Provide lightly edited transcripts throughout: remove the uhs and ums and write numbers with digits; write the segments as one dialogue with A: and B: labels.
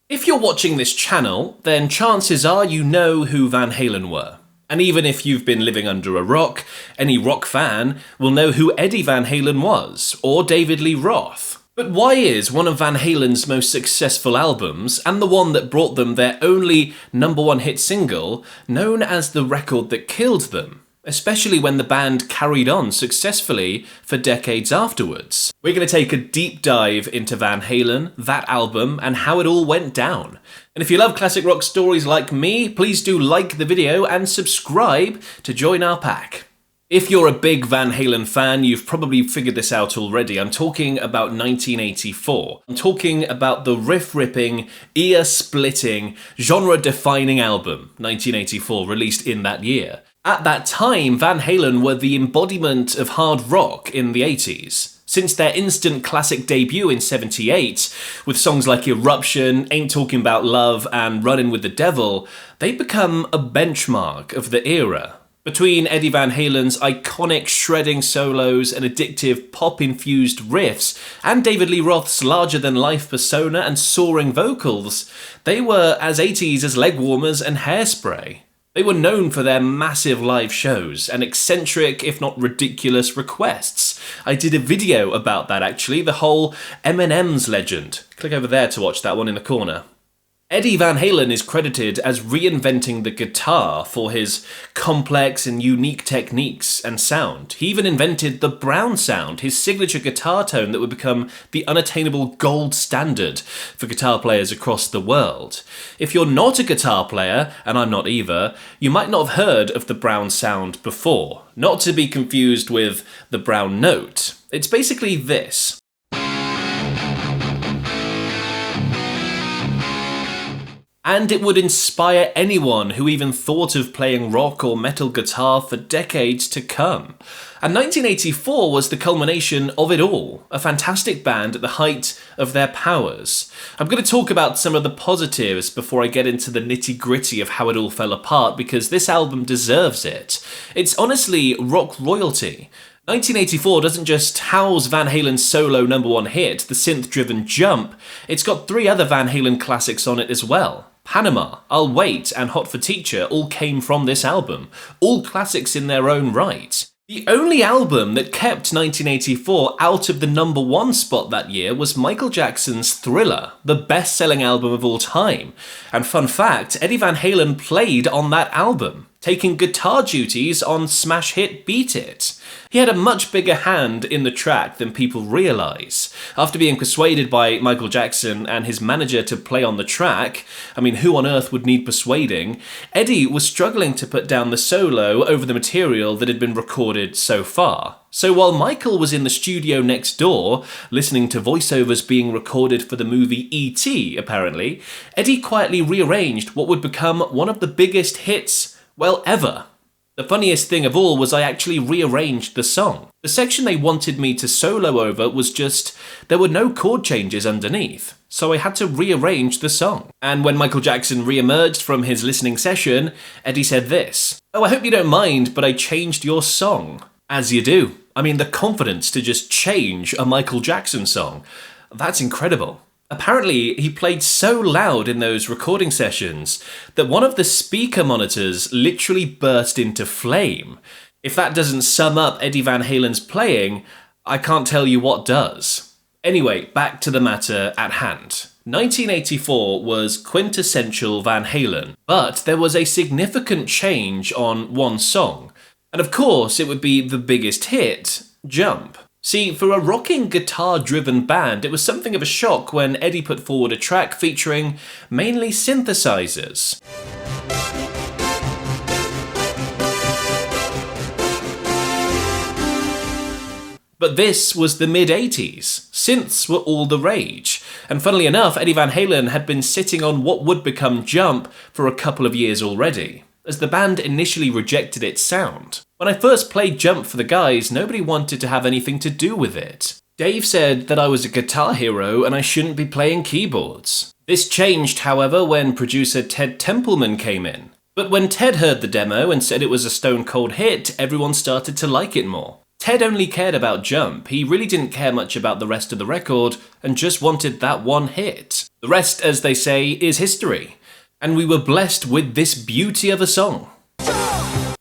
A: If you're watching this channel, then chances are you know who Van Halen were. And even if you've been living under a rock, any rock fan will know who Eddie Van Halen was, or David Lee Roth. But why is one of Van Halen's most successful albums, and the one that brought them their only #1 hit single, known as the record that killed them? Especially when the band carried on successfully for decades afterwards. We're going to take a deep dive into Van Halen, that album, and how it all went down. And if you love classic rock stories like me, please do like the video and subscribe to join our pack. If you're a big Van Halen fan, you've probably figured this out already. I'm talking about 1984. I'm talking about the riff-ripping, ear-splitting, genre-defining album, 1984, released in that year. At that time, Van Halen were the embodiment of hard rock in the 80s. Since their instant classic debut in '78, with songs like Eruption, Ain't Talking About Love, and Runnin' with the Devil, they've become a benchmark of the era. Between Eddie Van Halen's iconic shredding solos and addictive pop-infused riffs, and David Lee Roth's larger-than-life persona and soaring vocals, they were as 80s as leg warmers and Hairspray. They were known for their massive live shows and eccentric, if not ridiculous, requests. I did a video about that actually, the whole M&M's legend. Click over there to watch that one in the corner. Eddie Van Halen is credited as reinventing the guitar for his complex and unique techniques and sound. He even invented the Brown sound, his signature guitar tone that would become the unattainable gold standard for guitar players across the world. If you're not a guitar player, and I'm not either, you might not have heard of the Brown sound before. Not to be confused with the Brown note. It's basically this. And it would inspire anyone who even thought of playing rock or metal guitar for decades to come. And 1984 was the culmination of it all, a fantastic band at the height of their powers. I'm going to talk about some of the positives before I get into the nitty-gritty of how it all fell apart, because this album deserves it. It's honestly rock royalty. 1984 doesn't just house Van Halen's solo #1 hit, the synth-driven Jump, it's got 3 other Van Halen classics on it as well. Panama, I'll Wait, and Hot for Teacher all came from this album, all classics in their own right. The only album that kept 1984 out of the #1 spot that year was Michael Jackson's Thriller, the best-selling album of all time. And fun fact, Eddie Van Halen played on that album, taking guitar duties on smash hit Beat It. He had a much bigger hand in the track than people realise. After being persuaded by Michael Jackson and his manager to play on the track, I mean, who on earth would need persuading, Eddie was struggling to put down the solo over the material that had been recorded so far. So while Michael was in the studio next door, listening to voiceovers being recorded for the movie E.T., apparently, Eddie quietly rearranged what would become one of the biggest hits, well, ever. The funniest thing of all was I actually rearranged the song. The section they wanted me to solo over was just, there were no chord changes underneath, so I had to rearrange the song. And when Michael Jackson re-emerged from his listening session, Eddie said this, "Oh, I hope you don't mind, but I changed your song." As you do. I mean, the confidence to just change a Michael Jackson song. That's incredible. Apparently, he played so loud in those recording sessions that one of the speaker monitors literally burst into flame. If that doesn't sum up Eddie Van Halen's playing, I can't tell you what does. Anyway, back to the matter at hand. 1984 was quintessential Van Halen, but there was a significant change on one song. And of course, it would be the biggest hit, Jump. See, for a rocking guitar-driven band, it was something of a shock when Eddie put forward a track featuring mainly synthesizers. But this was the mid-80s. Synths were all the rage. And funnily enough, Eddie Van Halen had been sitting on what would become Jump for a couple of years already, as the band initially rejected its sound. When I first played Jump for the guys, nobody wanted to have anything to do with it. Dave said that I was a guitar hero and I shouldn't be playing keyboards. This changed, however, when producer Ted Templeman came in. But when Ted heard the demo and said it was a stone cold hit, everyone started to like it more. Ted only cared about Jump, he really didn't care much about the rest of the record and just wanted that one hit. The rest, as they say, is history. And we were blessed with this beauty of a song.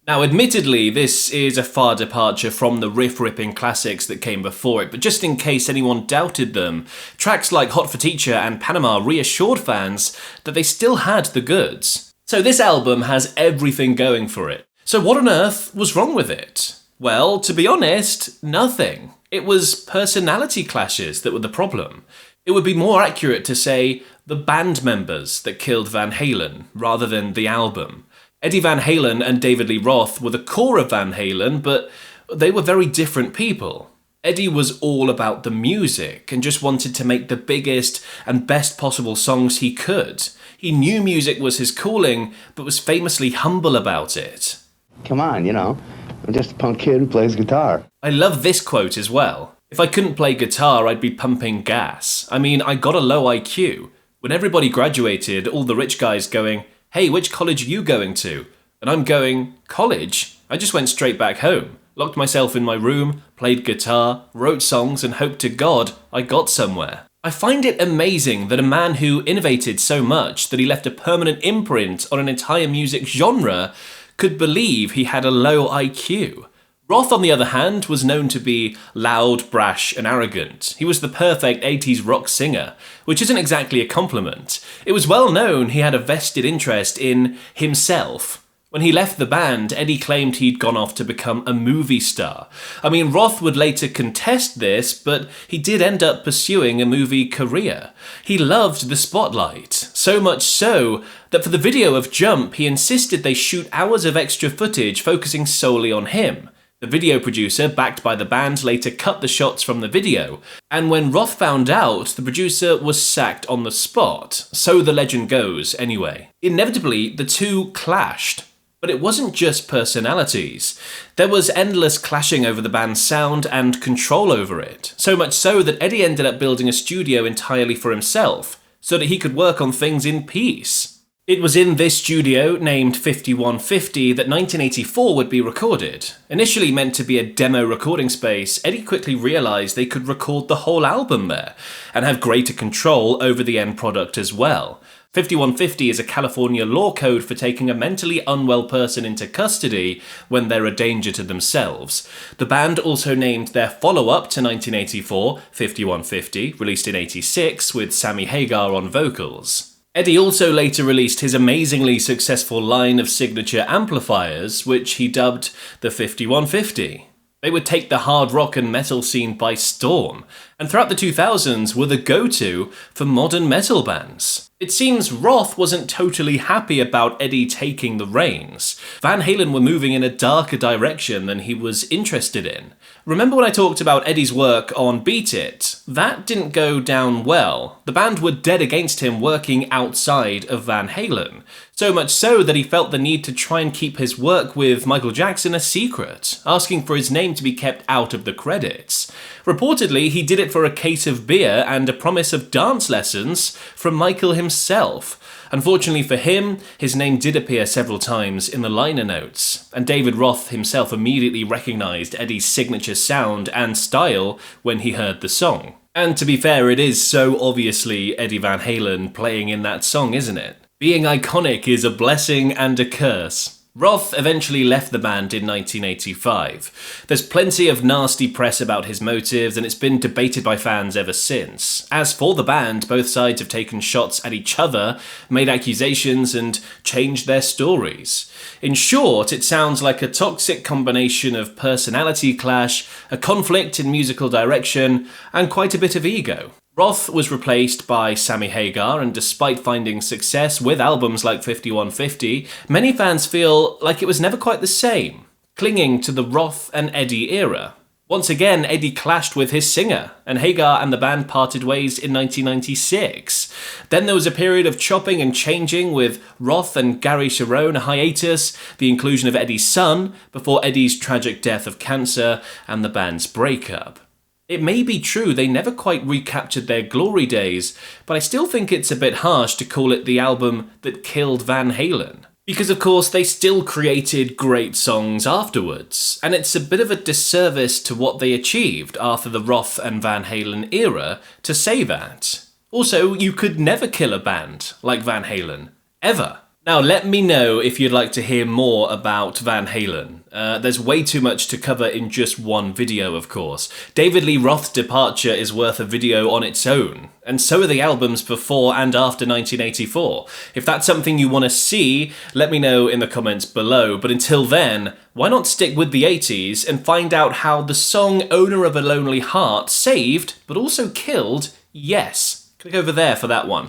A: Now, admittedly, this is a far departure from the riff-ripping classics that came before it, but just in case anyone doubted them, tracks like Hot for Teacher and Panama reassured fans that they still had the goods. So this album has everything going for it. So what on earth was wrong with it? Well, to be honest, nothing. It was personality clashes that were the problem. It would be more accurate to say the band members that killed Van Halen, rather than the album. Eddie Van Halen and David Lee Roth were the core of Van Halen, but they were very different people. Eddie was all about the music and just wanted to make the biggest and best possible songs he could. He knew music was his calling, but was famously humble about it.
B: Come on, I'm just a punk kid who plays guitar.
A: I love this quote as well. If I couldn't play guitar, I'd be pumping gas. I mean, I got a low IQ. When everybody graduated, all the rich guys going, "Hey, which college are you going to?" And I'm going, "College? I just went straight back home, locked myself in my room, played guitar, wrote songs, and hoped to God I got somewhere." I find it amazing that a man who innovated so much that he left a permanent imprint on an entire music genre could believe he had a low IQ. Roth, on the other hand, was known to be loud, brash, and arrogant. He was the perfect 80s rock singer, which isn't exactly a compliment. It was well known he had a vested interest in himself. When he left the band, Eddie claimed he'd gone off to become a movie star. I mean, Roth would later contest this, but he did end up pursuing a movie career. He loved the spotlight, so much so that for the video of Jump, he insisted they shoot hours of extra footage focusing solely on him. The video producer, backed by the band, later cut the shots from the video, and when Roth found out, the producer was sacked on the spot. So the legend goes, anyway. Inevitably, the two clashed. But it wasn't just personalities. There was endless clashing over the band's sound and control over it. So much so that Eddie ended up building a studio entirely for himself, so that he could work on things in peace. It was in this studio, named 5150, that 1984 would be recorded. Initially meant to be a demo recording space, Eddie quickly realised they could record the whole album there, and have greater control over the end product as well. 5150 is a California law code for taking a mentally unwell person into custody when they're a danger to themselves. The band also named their follow-up to 1984, 5150, released in 86, with Sammy Hagar on vocals. Eddie also later released his amazingly successful line of signature amplifiers, which he dubbed the 5150. They would take the hard rock and metal scene by storm, and throughout the 2000s were the go-to for modern metal bands. It seems Roth wasn't totally happy about Eddie taking the reins. Van Halen were moving in a darker direction than he was interested in. Remember when I talked about Eddie's work on Beat It? That didn't go down well. The band were dead against him working outside of Van Halen. So much so that he felt the need to try and keep his work with Michael Jackson a secret, asking for his name to be kept out of the credits. Reportedly, he did it for a case of beer and a promise of dance lessons from Michael himself. Unfortunately for him, his name did appear several times in the liner notes, and David Roth himself immediately recognised Eddie's signature sound and style when he heard the song. And to be fair, it is so obviously Eddie Van Halen playing in that song, isn't it? Being iconic is a blessing and a curse. Roth eventually left the band in 1985. There's plenty of nasty press about his motives, and it's been debated by fans ever since. As for the band, both sides have taken shots at each other, made accusations, and changed their stories. In short, it sounds like a toxic combination of personality clash, a conflict in musical direction, and quite a bit of ego. Roth was replaced by Sammy Hagar, and despite finding success with albums like 5150, many fans feel like it was never quite the same, clinging to the Roth and Eddie era. Once again, Eddie clashed with his singer, and Hagar and the band parted ways in 1996. Then there was a period of chopping and changing with Roth and Gary Cherone, a hiatus, the inclusion of Eddie's son, before Eddie's tragic death of cancer, and the band's breakup. It may be true they never quite recaptured their glory days, but I still think it's a bit harsh to call it the album that killed Van Halen. Because of course they still created great songs afterwards, and it's a bit of a disservice to what they achieved after the Roth and Van Halen era to say that. Also, you could never kill a band like Van Halen. Ever. Now, let me know if you'd like to hear more about Van Halen. There's way too much to cover in just one video, of course. David Lee Roth's departure is worth a video on its own, and so are the albums before and after 1984. If that's something you want to see, let me know in the comments below. But until then, why not stick with the 80s and find out how the song Owner of a Lonely Heart saved, but also killed, Yes. Click over there for that one.